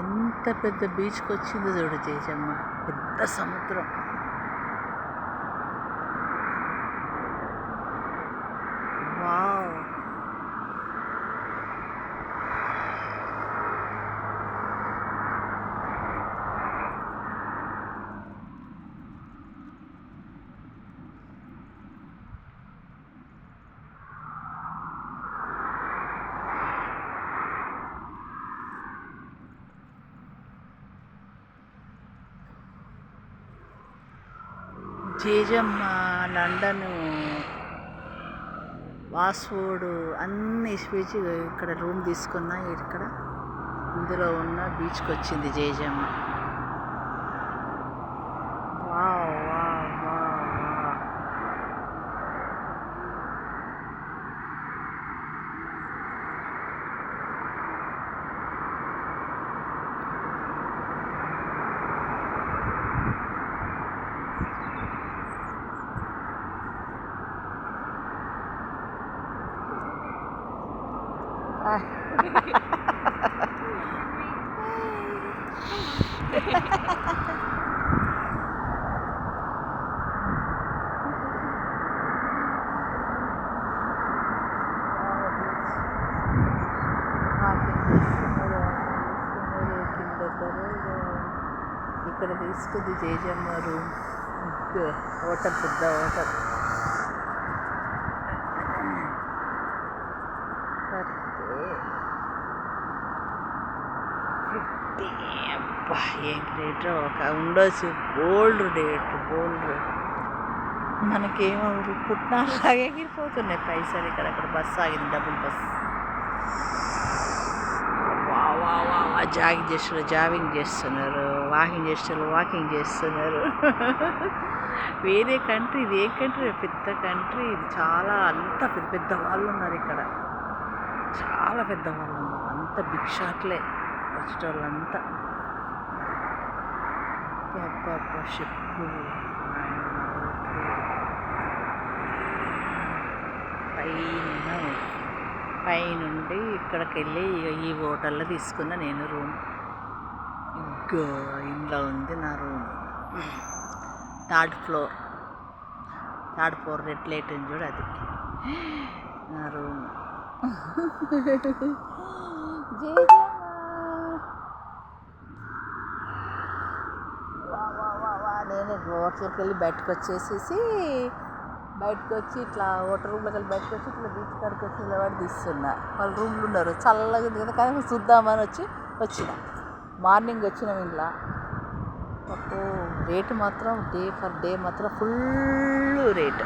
ఎంత పెద్ద బీచ్కి వచ్చిందో చూడు జేజమ్మ. పెద్ద సముద్రం. వావ్. జేజమ్మ, లండను, వాస్ఫోర్డ్ అన్నీ ఇసిపేసి ఇక్కడ రూమ్ తీసుకున్నా. ఇక్కడ ఇందులో ఉన్న బీచ్కి వచ్చింది Jejamma. Wow wow wow wow. ఇక్కడ తీసుకుంది జేజమ్మ రూమ్. హోటల్, పెద్ద హోటల్. అబ్బా, ఏం రేట్ ఒక ఉండొచ్చు. Bold rate, bold rate. మనకేమో పుట్టినలాగే ఎగిరిపోతున్నాయి పైసలు. ఇక్కడ బస్సు ఆగింది, డబుల్ బస్. జాగింగ్ చేస్తున్నారు, వాకింగ్ చేస్తున్నారు. వేరే కంట్రీ, ఇది ఏ కంట్రీ? పెద్ద కంట్రీ ఇది. చాలా అంత పెద్ద పెద్ద వాళ్ళు ఉన్నారు ఇక్కడ. చాలా పెద్ద వాళ్ళు ఉన్నారు. అంత బిగ్ షాట్లే వచ్చేటోళ్ళంతా. షిప్పు పైనుండి ఇక్కడికి వెళ్ళి ఈ హోటల్లో తీసుకున్నా నేను రూమ్. ఇంట్లో ఉంది నా room. Third floor red light ఉంది చూడు, అది నా రూమ్. నేను హోటల్కి వెళ్ళి బయటకు వచ్చి ఇట్లా హోటల్ రూమ్లోకి వెళ్ళి బయటకు వచ్చి ఇట్లా బీచ్ కాడికి వచ్చి నిలబడి తీస్తున్నా. వాళ్ళ రూమ్లు ఉన్నారు, చల్లగా ఉంది కదా, కానీ చూద్దామని వచ్చిన. మార్నింగ్ వచ్చినాం ఇంట్లో. రేటు మాత్రం డే పర్ డే మాత్రం ఫుల్ రేట్.